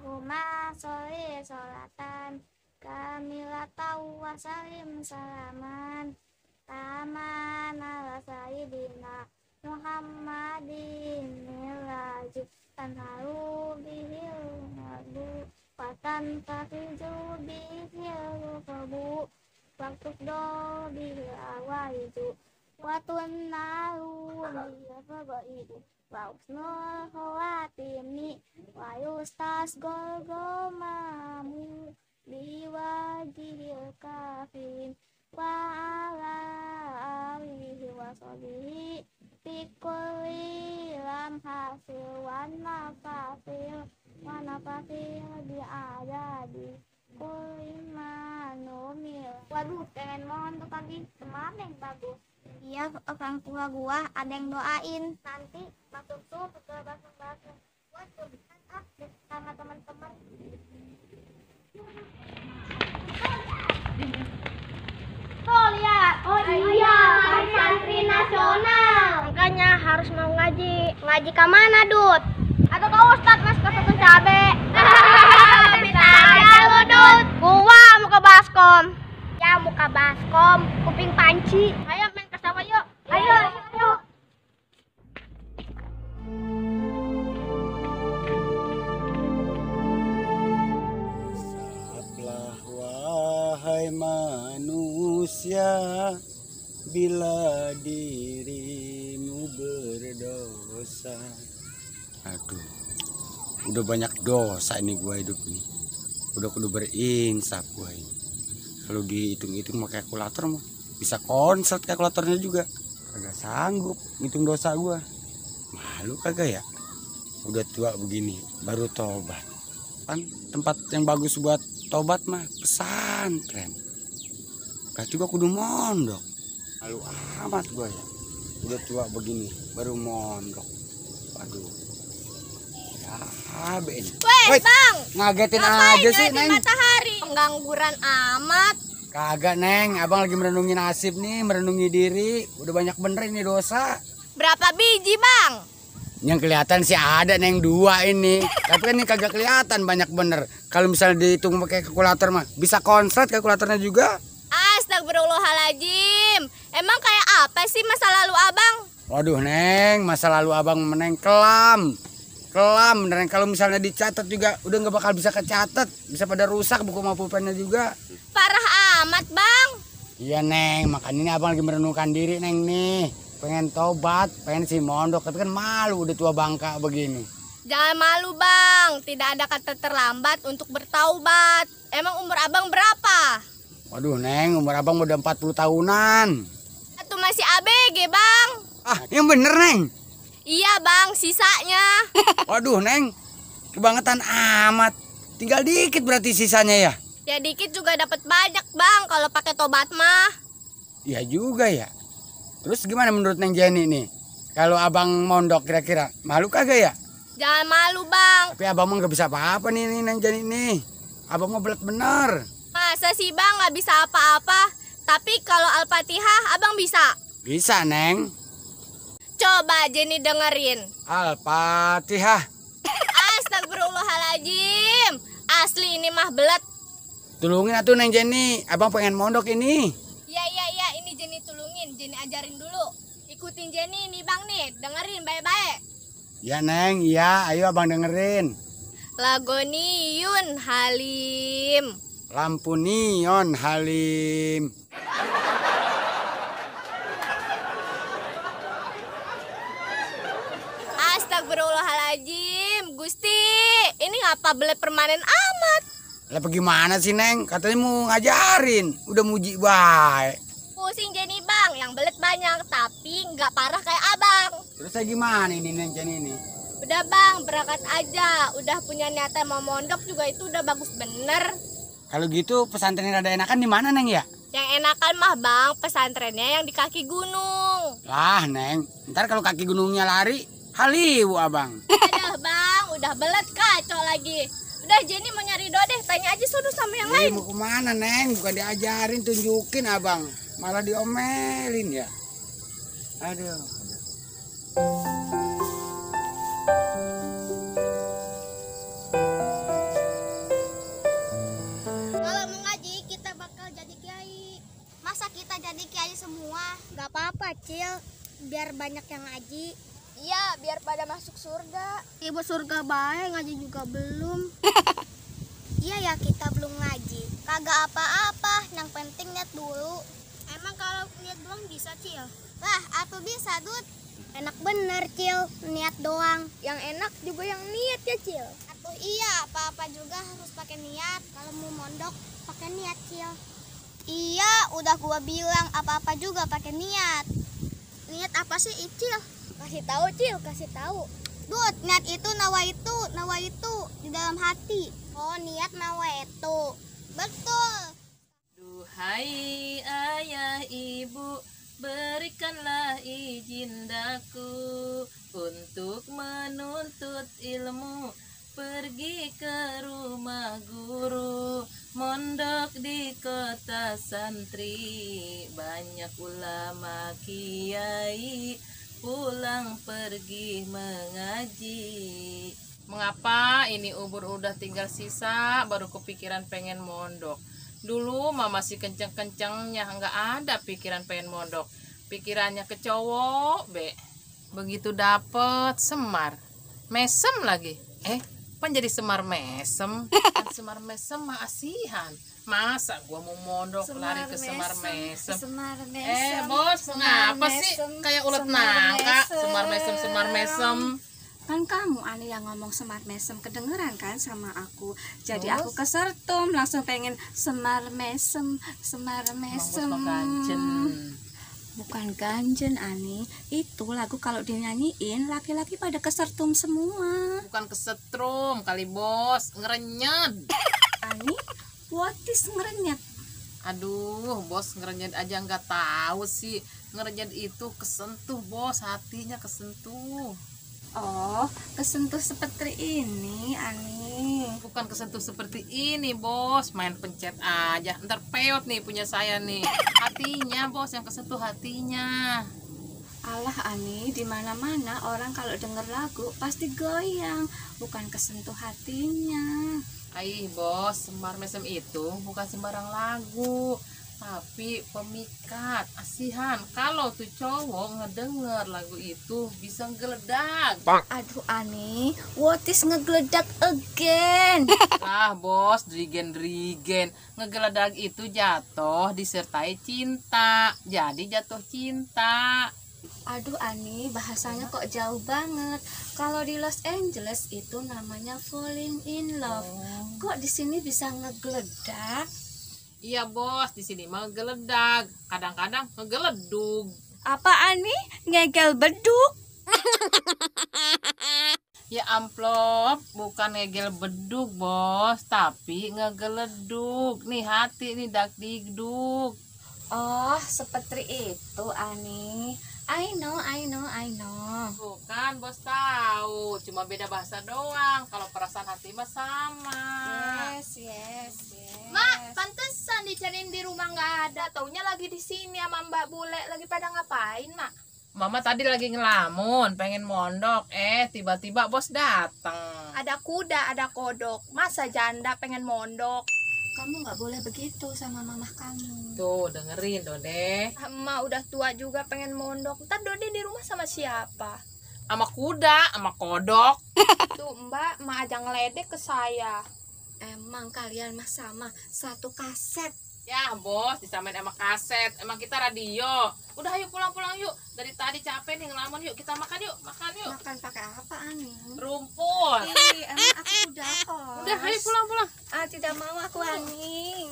Allahumma sholli sholatan kamilatan wa salim salaman taman ala sayyidina Muhammadin milaju tanharu bihil nabu watan tafiju bihil kabu waktu do bihil awaidu watun naru bihil fabaidu wa usnul khawatimi wa yustas golgomamu biwajihil kafirin wa ala alihi wa sahbihi fikuli lam hasil wa nafasil biadadi kulimanumil. Waduh, pengen mohon tuh kaki kemana yang bagus? Iya, orang tua gua ada yang doain nanti masuk tuh ke basung-basung. Waduh, kan sama teman-teman. Tuh lihat, oh iya, hari santri nasional. Makanya harus mau ngaji. Ngaji ke mana, Dut? Atau kau Ustadz mas ke satu cabe? Bisa aja lu, Dut. Gua mau ke baskom. Ya mau ke baskom, kuping panci. Ayo main ke sawah yuk. Ayo. Sablah wahai manusia, bila dirimu berdosa. Aduh, udah banyak dosa ini gua hidup nih. Udah kudu berinsaf gua ini. Kalau dihitung-hitung pakai kalkulator mah bisa konslet kalkulatornya juga. Kagak sanggup ngitung dosa gua. Malu kagak ya? Udah tua begini baru tobat. Kan tempat yang bagus buat tobat mah pesantren. Berarti gua kudu mondok. Malu amat gua ya. Udah tua begini baru mondok. Waduh. Ya, Ben. Weh, Bang. Ngagetin Ngapain aja sih, di Neng. matahari? Pengangguran amat. Kagak, Neng. Abang lagi merenungi nasib nih, merenungi diri. Udah banyak bener ini dosa. Berapa biji, Bang? Yang kelihatan sih ada, Neng, 2 ini. Tapi kan ini kagak kelihatan banyak bener. Kalau misalnya dihitung pakai kalkulator mah bisa konslet kalkulatornya juga. Astagfirullahaladzim. Emang kayak apa sih masa lalu Abang? Waduh, Neng, masa lalu Abang meneng kelam beneran. Kalau misalnya dicatat juga udah nggak bakal bisa kecatat, bisa pada rusak buku sama pulpennya juga. Parah amat, Bang. Iya, Neng, makanya ini Abang lagi merenungkan diri, Neng, nih. Pengen tobat, pengen sih mondok, tapi kan malu udah tua bangka begini. Jangan malu, Bang. Tidak ada kata terlambat untuk bertaubat. Emang umur Abang berapa? Waduh, Neng, umur Abang udah 40 tahunan. Itu masih ABG, Bang. Ah, yang bener, Neng. Iya, Bang, sisanya. Waduh, Neng, kebangetan amat. Tinggal dikit berarti sisanya ya? Ya dikit juga dapat banyak, Bang, kalau pakai tobat mah. Iya juga ya. Terus gimana menurut Neng Jenny nih? Kalau Abang mondok kira-kira malu kagak ya? Jangan malu, Bang. Tapi Abang mah nggak bisa apa-apa nih Neng Jenny nih. Abang mah belet bener. Masa sih, Bang, nggak bisa apa-apa? Tapi kalau Al-Fatihah, Abang bisa? Bisa, Neng. Coba Jenny dengerin. Al-Fatihah. Astagfirullahaladzim. Asli ini mah belet. Tulungin atuh Neng Jenny. Abang pengen mondok ini. Ya, ini Jenny tulungin. Jenny ajarin dulu. Ikutin Jenny nih, Bang, nih. Dengerin baik-baik. Ya, Neng. Iya, ayo Abang dengerin. Lagoniyun halim. Lampu neon halim. Astagfirullahaladzim. Gusti, ini ngapa belet permanen amat? Lah bagaimana sih, Neng? Katanya mau ngajarin. Udah muji baik. Pusing Jenny, Bang. Yang belet banyak, tapi nggak parah kayak Abang. Terus saya gimana ini Neng Jenny ini? Udah, Bang, berangkat aja. Udah punya niatan mau mondok juga itu udah bagus bener. Kalau gitu pesantren yang ada enakan di mana, Neng ya? Yang enakan mah, Bang, pesantrennya yang di kaki gunung. Lah, Neng. Ntar kalau kaki gunungnya lari, haliwu Abang. Aduh, Bang, udah belet kacau lagi. Udah, Jenny mau nyari dode, tanya aja sudah sama yang lain. Mau kemana, Neng? Bukan diajarin, tunjukin Abang. Malah diomelin ya. Aduh. Cil, biar banyak yang ngaji. Iya, biar pada masuk surga. Ibu surga baik, ngaji juga belum. Iya ya, kita belum ngaji. Kagak apa-apa, yang penting niat dulu. Emang kalau niat doang bisa, Cil? Lah, apa bisa, Dut? Enak bener, Cil, niat doang. Yang enak juga yang niat ya, Cil? Atuh iya, apa-apa juga harus pakai niat. Kalau mau mondok, pakai niat, Cil. Iya, udah gua bilang apa-apa juga pakai niat. Niat apa sih, Icil? Kasih tahu, Cil, kasih tahu. Dut, niat itu nawa itu di dalam hati. Oh, niat nawa itu. Betul. Duhai ayah ibu, berikanlah izin daku untuk menuntut ilmu, pergi ke rumah guru, mondok di kota santri, banyak ulama kiai pulang pergi mengaji. Mengapa ini ubur udah tinggal sisa baru kepikiran pengen mondok? Dulu mama masih kenceng-kencengnya, nggak ada pikiran pengen mondok. Pikirannya ke cowok, be. Begitu dapet semar, mesem lagi. Pan jadi semar mesem? Kan semar mesem mah asihan. Masa gua mau mondok lari ke semar mesem? Bos, ngapa sih kayak ulet nangka? Semar mesem. Kan kamu Ani yang ngomong semar mesem, kedengeran kan sama aku. Jadi aku kesertum, langsung pengen semar mesem. Bukan ganjen Ani, itu lagu kalau dinyanyiin laki-laki pada kesertum semua. Bukan kesetrum kali bos, ngerenyet. Ani, what is ngerenyet? Aduh, bos ngerenyet aja nggak tahu sih. Ngerenyet itu kesentuh bos, hatinya kesentuh. Oh, kesentuh seperti ini Ani. Bukan kesentuh seperti ini bos, main pencet aja. Ntar peot nih punya saya nih. Hatinya bos yang kesentuh hatinya. Alah Ani, di mana-mana orang kalau denger lagu pasti goyang, bukan kesentuh hatinya. Aih bos, semar mesem itu bukan sembarang lagu, tapi pemikat, asihan. Kalau tuh cowok ngedenger lagu itu bisa ngeledak. Aduh Ani, what is ngegeledak again? Ah bos, drigen. Ngegeledak itu jatuh disertai cinta, jadi jatuh cinta. Aduh Ani, bahasanya kok jauh banget. Kalau di Los Angeles itu namanya falling in love. Kok di sini bisa ngegeledak? Iya bos, di sini mah ngegeledak, kadang-kadang ngegeledug. Apa Ani? Ngegel beduk? Ya amplop, bukan ngegel bedug bos, tapi ngegeledug. Nih hati nih dak digdug. Oh, seperti itu Ani. I know. Bukan bos tahu, cuma beda bahasa doang. Kalau perasaan hati mah sama. Yes. Mak, pantesan dicariin di rumah nggak ada. Taunya lagi di sini sama Mbak Bule. Lagi pada ngapain, Mak? Mama tadi lagi ngelamun, pengen mondok. Tiba-tiba bos datang. Ada kuda, ada kodok. Masa janda pengen mondok? Kamu nggak boleh begitu sama mamah kamu. Tuh dengerin Dode. Emak udah tua juga pengen mondok. Ntar Dode di rumah sama siapa? Sama kuda, sama kodok. Tuh Mbak, Mak aja ngeledek ke saya. Emang kalian mah sama, satu kaset. Ya bos, disamain sama kaset. Emang kita radio. Udah ayo pulang yuk. Dari tadi capek nih ngelamun, yuk kita makan yuk. Makan pakai apa Ani? Rumput. Emang aku udah kok. Udah ayo pulang. Tidak mau aku Ani.